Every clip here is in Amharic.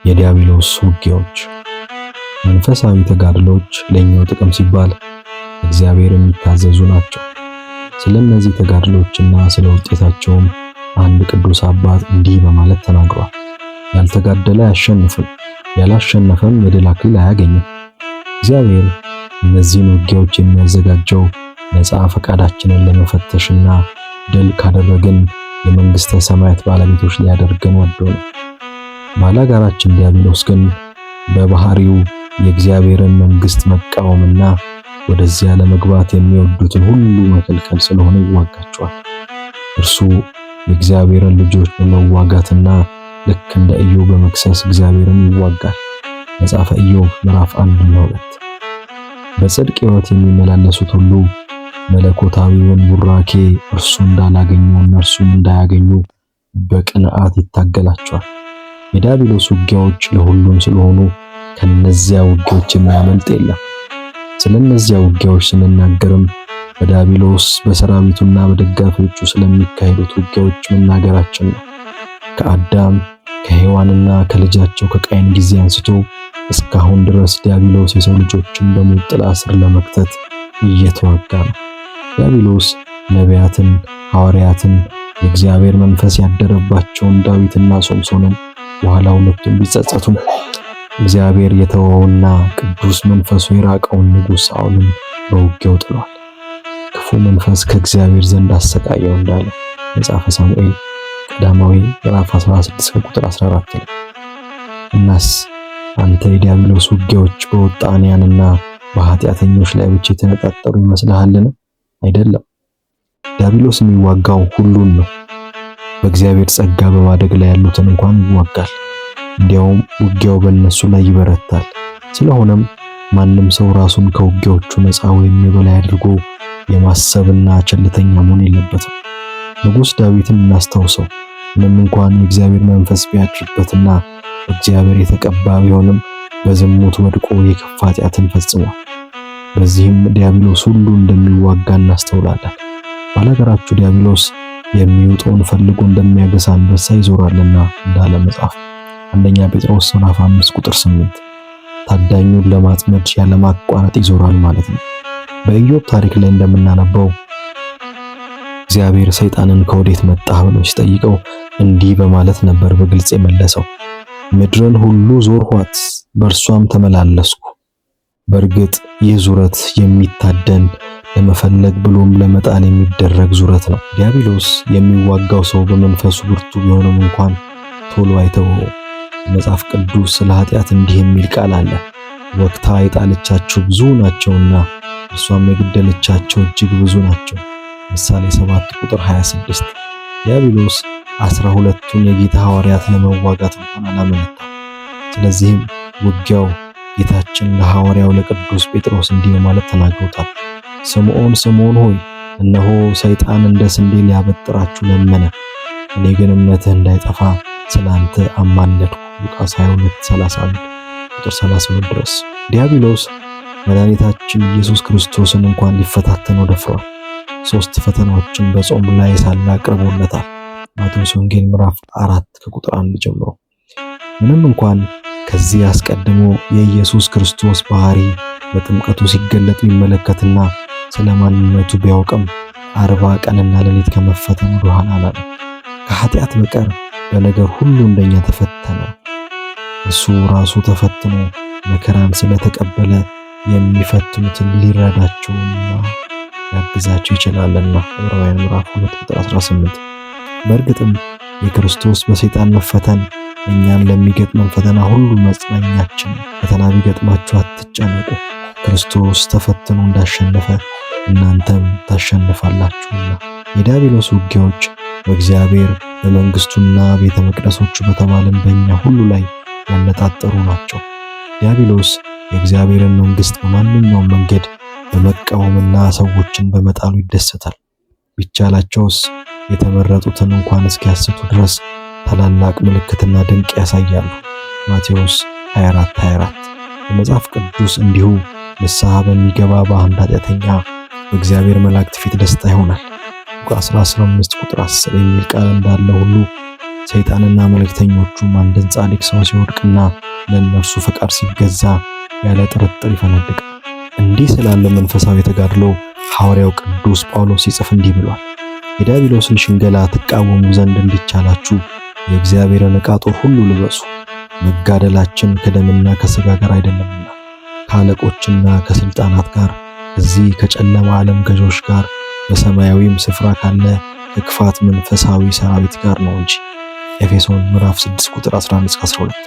የዲያብሎስ ውጊያዎች። መንፈሳዊ ተጋድሎች ለኛው ጥቅም ሲባል እግዚአብሔር የሚታዘዙ ናቸው። ስለነዚህ ተጋድሎችና ስለ ውጤታቸውም አንድ ቅዱስ አባት እንዲህ በማለት ተናግሯል። ያልተጋደለ አያሸንፍም፣ ያላሸነፈም የድል አክሊል አያገኝም። እግዚአብሔር እነዚህን ውጊያዎች የሚያዘጋጀው ነፃ ፈቃዳችንን ለመፈተሽና ድል ካደረግን የመንግስተ ሰማያት ባለቤቶች ሊያደርገን ወዶ ነው። ባላጋራችን ዲያብሎስ ግን በባህሪው የእግዚአብሔርን መንግስት መቃወምና ወደዚያ ለመግባት የሚወዱትን ሁሉ መከልከል ስለሆነ ይዋጋቸዋል። እርሱ የእግዚአብሔርን ልጆች በመዋጋትና ልክ እንደ ኢዮብ በመክሰስ እግዚአብሔርን ይዋጋል። መጽሐፈ ኢዮብ ምዕራፍ 1-2። በጽድቅ ሕይወት የሚመላለሱት ሁሉ መለኮታዊውን ቡራኬ እርሱ እንዳላገኙ እነርሱም እንዳያገኙ በቅንዓት ይታገላቸዋል። የዲያብሎስ ውጊያዎች ለሁሉም ስለሆኑ ከነዚያ ውጊያዎች የሚያመልጥ የለም። ስለነዚያ ውጊያዎች ስንናገርም በዲያብሎስ በሰራዊቱና በደጋፊዎቹ ስለሚካሄዱት ውጊያዎች መናገራችን ነው። ከአዳም ከሔዋንና ከልጃቸው ከቃየን ጊዜ አንስቶ እስካሁን ድረስ ዲያብሎስ የሰው ልጆችን በሞት ጥላ ስር ለመክተት እየተዋጋ ነው። ዲያብሎስ ነቢያትን፣ ሐዋርያትን፣ የእግዚአብሔር መንፈስ ያደረባቸውን ዳዊትና ሶምሶንን በኋላ ሁለቱም ቢጸጸቱም እግዚአብሔር የተወውና ቅዱስ መንፈሱ የራቀውን ንጉሥ ሳኦልን በውጊያው ጥሏል። ክፉ መንፈስ ከእግዚአብሔር ዘንድ አሰቃየው እንዳለ መጽሐፈ ሳሙኤል ቀዳማዊ ምዕራፍ 16 ቁጥር 14 ላይ። እናስ አንተ የዲያብሎስ ውጊያዎች በወጣንያንና በኃጢአተኞች ላይ ብቻ የተነጣጠሩ ይመስልሃልን? አይደለም። ዲያብሎስ የሚዋጋው ሁሉን ነው። በእግዚአብሔር ጸጋ በማደግ ላይ ያሉትን እንኳን ይዋጋል። እንዲያውም ውጊያው በእነሱ ላይ ይበረታል። ስለሆነም ማንም ሰው ራሱን ከውጊያዎቹ ነፃ ወይም የበላይ አድርጎ የማሰብና ቸልተኛ መሆን የለበትም። ንጉሥ ዳዊትን እናስታውሰው። ምንም እንኳን የእግዚአብሔር መንፈስ ቢያድርበትና እግዚአብሔር የተቀባ ቢሆንም በዝሙት ወድቆ የከፋ ኃጢአትን ፈጽሟል። በዚህም ዲያብሎስ ሁሉ እንደሚዋጋ እናስተውላለን። ባላጋራችሁ ዲያብሎስ የሚውጠውን ፈልጎ እንደሚያገሳ አንበሳ ይዞራልና እንዳለ መጽሐፍ አንደኛ ጴጥሮስ ምዕራፍ 5 ቁጥር 8። ታዳኙን ለማጥመድ ያለማቋረጥ ይዞራል ማለት ነው። በኢዮብ ታሪክ ላይ እንደምናነበው እግዚአብሔር ሰይጣንን ከወዴት መጣህ ብሎ ሲጠይቀው እንዲህ በማለት ነበር በግልጽ የመለሰው፣ ምድርን ሁሉ ዞርኋት፣ በእርሷም ተመላለስኩ። በእርግጥ ይህ ዙረት የሚታደን ለመፈለግ ብሎም ለመጣል የሚደረግ ዙረት ነው። ዲያብሎስ የሚዋጋው ሰው በመንፈሱ ብርቱ ቢሆንም እንኳን ቶሎ አይተወው። መጽሐፍ ቅዱስ ስለ ኃጢአት እንዲህ የሚል ቃል አለ፣ ወግታ የጣለቻቸው ብዙ ናቸውና እርሷም የገደለቻቸው እጅግ ብዙ ናቸው። ምሳሌ 7 ቁጥር 26። ዲያብሎስ 12ቱን የጌታ ሐዋርያት ለመዋጋት እንኳን አላመነታም። ስለዚህም ውጊያው ጌታችን ለሐዋርያው ለቅዱስ ጴጥሮስ እንዲህ በማለት ተናግሮታል። ስምዖን ስምዖን ሆይ እነሆ ሰይጣን እንደ ስንዴ ሊያበጥራችሁ ለመነ፣ እኔ ግን እምነትህ እንዳይጠፋ ስላንተ አማለድኩ። ሉቃስ 22:31 ቁጥር 32 ድረስ። ዲያብሎስ መድኃኒታችን ኢየሱስ ክርስቶስን እንኳን ሊፈታተነው ደፍሯል። 3 ፈተናዎችን በጾም ላይ ሳለ አቅርቦለታል። ማቴዎስ ወንጌል ምዕራፍ 4 ከቁጥር 1 ጀምሮ። ምንም እንኳን ከዚህ አስቀድሞ የኢየሱስ ክርስቶስ ባህሪ በጥምቀቱ ሲገለጥ ቢመለከትና ስለማንነቱ ቢያውቅም 40 ቀንና ሌሊት ከመፈተን ወደ ኋላ አላለም። ከኃጢአት በቀር በነገር ሁሉ እንደኛ ተፈተነ። እሱ ራሱ ተፈትኖ መከራን ስለተቀበለ የሚፈትኑትን ሊረዳቸውና ያግዛቸው ይችላልና ዕብራውያን ምዕራፍ 2 ቁጥር 18። በእርግጥም የክርስቶስ በሰይጣን መፈተን እኛም ለሚገጥመን ፈተና ሁሉ መጽናኛችን። ፈተና ቢገጥማችሁ አትጨነቁ፣ ክርስቶስ ተፈትኖ እንዳሸነፈ እናንተም ታሸንፋላችሁና። የዲያብሎስ ውጊያዎች በእግዚአብሔር በመንግስቱና ቤተ መቅደሶቹ በተባለን በእኛ ሁሉ ላይ ያነጣጠሩ ናቸው። ዲያብሎስ የእግዚአብሔርን መንግስት በማንኛውም መንገድ በመቃወምና ሰዎችን በመጣሉ ይደሰታል። ቢቻላቸውስ የተመረጡትን እንኳን እስኪያስቱ ድረስ ታላላቅ ምልክትና ድንቅ ያሳያሉ። ማቴዎስ 24:24። በመጽሐፍ ቅዱስ እንዲሁ ንስሐ በሚገባ በአንድ ኃጢአተኛ በእግዚአብሔር መላእክት ፊት ደስታ ይሆናል። ሉቃስ 15 ቁጥር 10 የሚል ቃል እንዳለ ሁሉ ሰይጣንና መልእክተኞቹም አንድን ጻድቅ ሰው ሲወድቅና ለእነርሱ ፈቃድ ሲገዛ ያለ ጥርጥር ይፈነድቃል። እንዲህ ስላለ መንፈሳዊ ተጋድሎ ሐዋርያው ቅዱስ ጳውሎስ ሲጽፍ እንዲህ ብሏል። የዲያብሎስን ሽንገላ ትቃወሙ ዘንድ እንዲቻላችሁ የእግዚአብሔርን ዕቃ ጦር ሁሉ ልበሱ። መጋደላችን ከደምና ከሥጋ ጋር አይደለምና ከአለቆችና ከሥልጣናት ጋር፣ ከዚህ ከጨለማ ዓለም ገዦች ጋር፣ በሰማያዊም ስፍራ ካለ ከክፋት መንፈሳዊ ሰራዊት ጋር ነው እንጂ። ኤፌሶን ምዕራፍ 6 ቁጥር 11-12።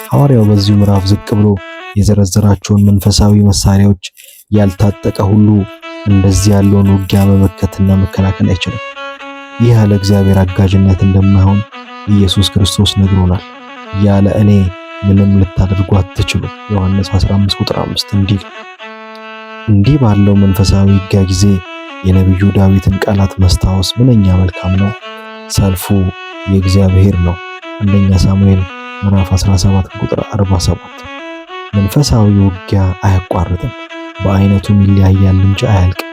ሐዋርያው በዚሁ ምዕራፍ ዝቅ ብሎ የዘረዘራቸውን መንፈሳዊ መሳሪያዎች ያልታጠቀ ሁሉ እንደዚህ ያለውን ውጊያ መመከትና መከላከል አይችልም። ይህ ያለ እግዚአብሔር አጋዥነት እንደማይሆን ኢየሱስ ክርስቶስ ነግሮናል። ያለ እኔ ምንም ልታደርጉ አትችሉም ዮሐንስ 15 ቁጥር 5 እንዲህ ባለው መንፈሳዊ ውጊያ ጊዜ የነቢዩ ዳዊትን ቃላት መስታወስ ምንኛ መልካም ነው። ሰልፉ የእግዚአብሔር ነው። አንደኛ ሳሙኤል ምዕራፍ 17 ቁጥር 47። መንፈሳዊ ውጊያ አያቋርጥም፣ በአይነቱም ይለያያል እንጂ አያልቅም።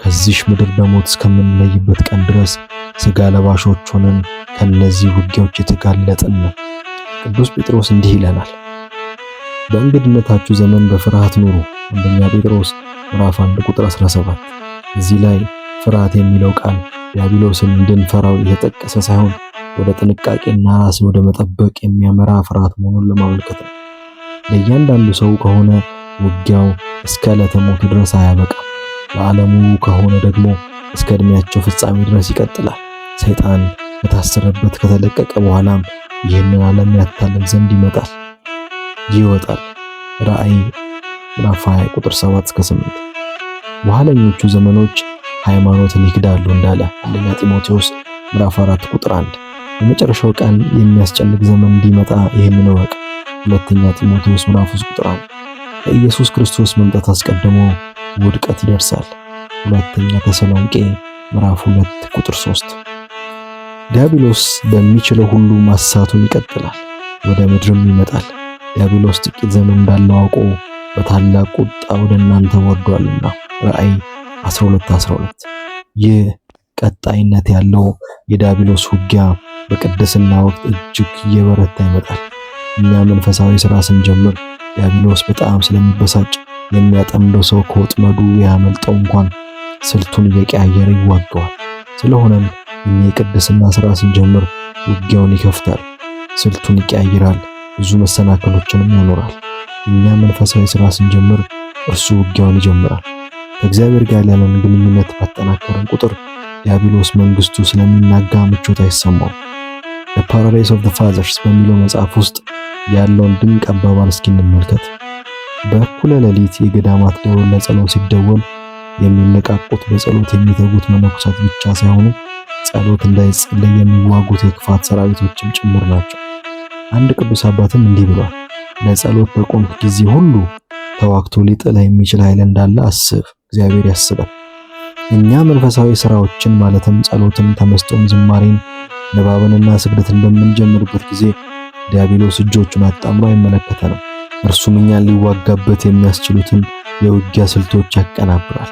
ከዚህ ምድር በሞት እስከምንለይበት ቀን ድረስ ሥጋ ለባሾች ሆነን ከነዚህ ውጊያዎች የተጋለጥን ነው። ቅዱስ ጴጥሮስ እንዲህ ይለናል፣ በእንግድነታችሁ ዘመን በፍርሃት ኑሩ። አንደኛ ጴጥሮስ ምዕራፍ 1 ቁጥር 17። እዚህ ላይ ፍርሃት የሚለው ቃል ዲያብሎስን እንድንፈራው የተጠቀሰ ሳይሆን ወደ ጥንቃቄና ራስን ወደ መጠበቅ የሚያመራ ፍርሃት መሆኑን ለማመልከት ነው። ለእያንዳንዱ ሰው ከሆነ ውጊያው እስከ ዕለተ ሞት ድረስ አያበቃም። ለዓለሙ ከሆነ ደግሞ እስከ ዕድሜያቸው ፍጻሜ ድረስ ይቀጥላል። ሰይጣን ከታሰረበት ከተለቀቀ በኋላም ይህንን ዓለም ያታልል ዘንድ ይወጣል። ራእይ ምዕራፍ 20 ቁጥር 7-8። በኋለኞቹ ዘመኖች ሃይማኖትን ይክዳሉ እንዳለ አንደኛ ጢሞቴዎስ ምዕራፍ 4 ቁጥር 1። በመጨረሻው ቀን የሚያስጨንቅ ዘመን እንዲመጣ ይህንን እወቅ። ሁለተኛ ጢሞቴዎስ ምዕራፍ 3 ቁጥር 1። ከኢየሱስ ክርስቶስ መምጣት አስቀድሞ ውድቀት ይደርሳል። ሁለተኛ ተሰሎንቄ ምዕራፍ 2 ቁጥር 3። ዲያብሎስ በሚችለው ሁሉ ማሳቱን ይቀጥላል፣ ወደ ምድርም ይመጣል። ዲያብሎስ ጥቂት ዘመን እንዳለው አውቆ በታላቅ ቁጣ ወደ እናንተ ወርዷልና ራእይ 12:12። ይህ ቀጣይነት ያለው የዲያብሎስ ውጊያ በቅድስና ወቅት እጅግ እየበረታ ይመጣል። እኛ መንፈሳዊ ሥራ ስንጀምር ዲያብሎስ በጣም ስለሚበሳጭ የሚያጠምደው ሰው ከወጥመዱ ያመልጠው እንኳን ስልቱን እየቀያየረ ይዋጋዋል። ስለሆነም እኛ የቅድስና ሥራ ስንጀምር ውጊያውን ይከፍታል፣ ስልቱን ይቀያይራል፣ ብዙ መሰናክሎችንም ያኖራል። እኛ መንፈሳዊ ሥራ ስንጀምር እርሱ ውጊያውን ይጀምራል። ከእግዚአብሔር ጋር ያለን ግንኙነት ባጠናከርን ቁጥር ዲያብሎስ መንግስቱ ስለሚናጋ ምቾት አይሰማው። The Paradise of the Fathers በሚለው መጽሐፍ ውስጥ ያለውን ድንቅ አባባል እስኪ እንመልከት። በእኩለ ሌሊት የገዳማት ደወል ለጸሎት ሲደወል የሚነቃቁት በጸሎት የሚተጉት መነኮሳት ብቻ ሳይሆኑ ጸሎት እንዳይጸለይ የሚዋጉት የክፋት ሰራዊቶችም ጭምር ናቸው። አንድ ቅዱስ አባትም እንዲህ ብሏል፣ ለጸሎት በቆምክ ጊዜ ሁሉ ተዋግቶ ሊጥልህ የሚችል ኃይል እንዳለ አስብ፣ እግዚአብሔር ያስባል። እኛ መንፈሳዊ ሥራዎችን ማለትም ጸሎትን፣ ተመስጦን፣ ዝማሬን፣ ንባብንና ስግደትን በምንጀምርበት ጊዜ ዲያብሎስ እጆቹን አጣምሮ አይመለከተንም። እርሱም እኛን ሊዋጋበት የሚያስችሉትን የውጊያ ስልቶች ያቀናብራል።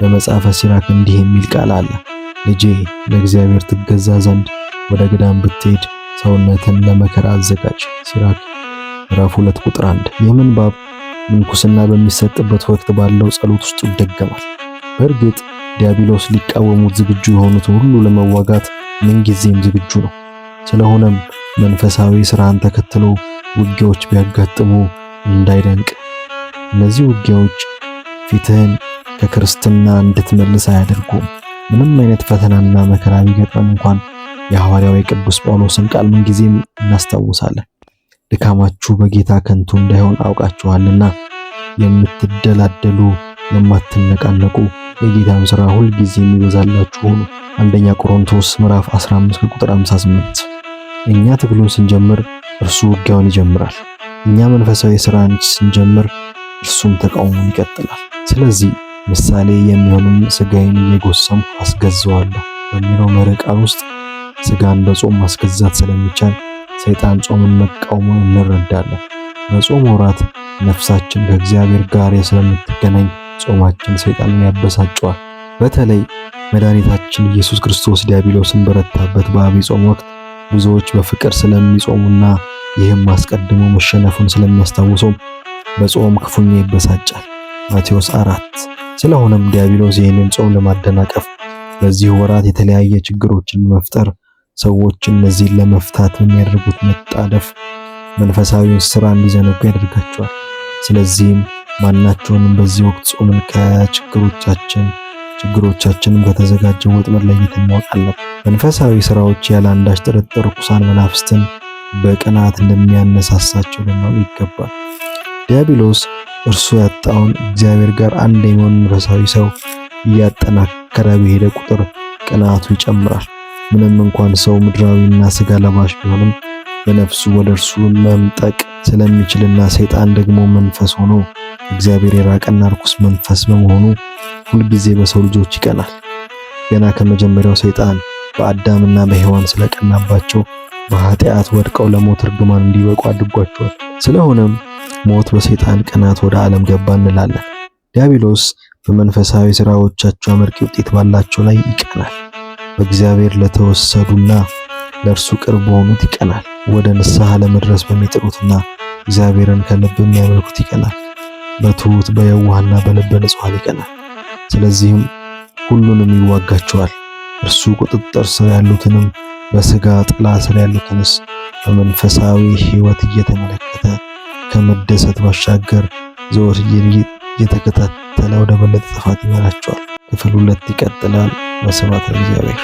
በመጽሐፈ ሲራክ እንዲህ የሚል ቃል አለ፣ ልጄ ለእግዚአብሔር ትገዛ ዘንድ ወደ ገዳም ብትሄድ ሰውነትን ለመከራ አዘጋጅ። ሲራክ ምዕራፍ 2 ቁጥር 1። ይህ ምንባብ ምንኩስና በሚሰጥበት ወቅት ባለው ጸሎት ውስጥ ይደገማል። በእርግጥ ዲያብሎስ ሊቃወሙት ዝግጁ የሆኑትን ሁሉ ለመዋጋት ምንጊዜም ዝግጁ ነው። ስለሆነም መንፈሳዊ ሥራን ተከትሎ ውጊያዎች ቢያጋጥሙ እንዳይደንቅ። እነዚህ ውጊያዎች ፊትህን ከክርስትና እንድትመልስ አያደርጉም። ምንም አይነት ፈተናና መከራ ቢገጥመን እንኳን የሐዋርያው ቅዱስ ጳውሎስን ቃል ምንጊዜም እናስታውሳለን። ድካማችሁ በጌታ ከንቱ እንዳይሆን አውቃችኋልና የምትደላደሉ የማትነቃነቁ የጌታን ሥራ ሁል ጊዜ የሚበዛላችሁ ሁኑ። አንደኛ ቆሮንቶስ ምዕራፍ 15 ቁጥር 58። እኛ ትግሉን ስንጀምር እርሱ ውጊያውን ይጀምራል። እኛ መንፈሳዊ ሥራን ስንጀምር እርሱም ተቃውሞን ይቀጥላል። ስለዚህ ምሳሌ የሚሆንን ሥጋዬን እየጎሰምኩ አስገዛዋለሁ በሚለው መርህ ቃል ውስጥ ሥጋን በጾም ማስገዛት ስለሚቻል ሰይጣን ጾምን መቃወሙን እንረዳለን። በጾም ወራት ነፍሳችን ከእግዚአብሔር ጋር ስለምትገናኝ ጾማችን ሰይጣንን ያበሳጨዋል። በተለይ መድኃኒታችን ኢየሱስ ክርስቶስ ዲያብሎስን በረታበት በዐቢይ ጾም ወቅት ብዙዎች በፍቅር ስለሚጾሙና ይህም አስቀድሞ መሸነፉን ስለሚያስታውሰው በጾም ክፉኛ ይበሳጫል። ማቴዎስ 4። ስለሆነም ዲያብሎስ ይህንን ጾም ለማደናቀፍ በዚህ ወራት የተለያየ ችግሮችን በመፍጠር ሰዎች እነዚህን ለመፍታት በሚያደርጉት መጣደፍ መንፈሳዊውን ስራ እንዲዘነጉ ያደርጋቸዋል። ስለዚህም ማናቸውንም በዚህ ወቅት ጾምን ችግሮቻችንን በተዘጋጀው ወጥመድ ለይተን እናውቃለን። መንፈሳዊ ስራዎች ያለ አንዳች ጥርጥር ርኩሳን መናፍስትን በቅናት እንደሚያነሳሳቸው ልናውቅ ይገባል። ዲያብሎስ እርሱ ያጣውን እግዚአብሔር ጋር አንድ የመሆን መንፈሳዊ ሰው እያጠናከረ በሄደ ቁጥር ቅናቱ ይጨምራል። ምንም እንኳን ሰው ምድራዊና ስጋ ለባሽ ቢሆንም በነፍሱ ወደ እርሱ መምጠቅ ስለሚችልና ሰይጣን ደግሞ መንፈስ ሆኖ እግዚአብሔር የራቀና ርኩስ መንፈስ በመሆኑ ሁልጊዜ በሰው ልጆች ይቀናል። ገና ከመጀመሪያው ሰይጣን በአዳምና በሔዋን ስለቀናባቸው በኃጢአት ወድቀው ለሞት እርግማን እንዲበቁ አድርጓቸዋል። ስለሆነም ሞት በሰይጣን ቅናት ወደ ዓለም ገባ እንላለን። ዲያብሎስ በመንፈሳዊ ሥራዎቻቸው አመርቂ ውጤት ባላቸው ላይ ይቀናል። በእግዚአብሔር ለተወሰዱና ለእርሱ ቅርብ በሆኑት ይቀናል። ወደ ንስሐ ለመድረስ በሚጥሩትና እግዚአብሔርን ከልብ የሚያመልኩት ይቀናል። በትሑት በየዋህና በልበ ንጹሐን ይቀናል። ስለዚህም ሁሉንም ይዋጋቸዋል። እርሱ ቁጥጥር ስር ያሉትንም በሥጋ ጥላ ስር ያሉትንስ በመንፈሳዊ ሕይወት እየተመለከተ ከመደሰት ባሻገር ዘወትር እየተከታተለ ወደ በለጠ ጥፋት ይመራቸዋል። ክፍል 2 ይቀጥላል። ወስብሐት ለእግዚአብሔር።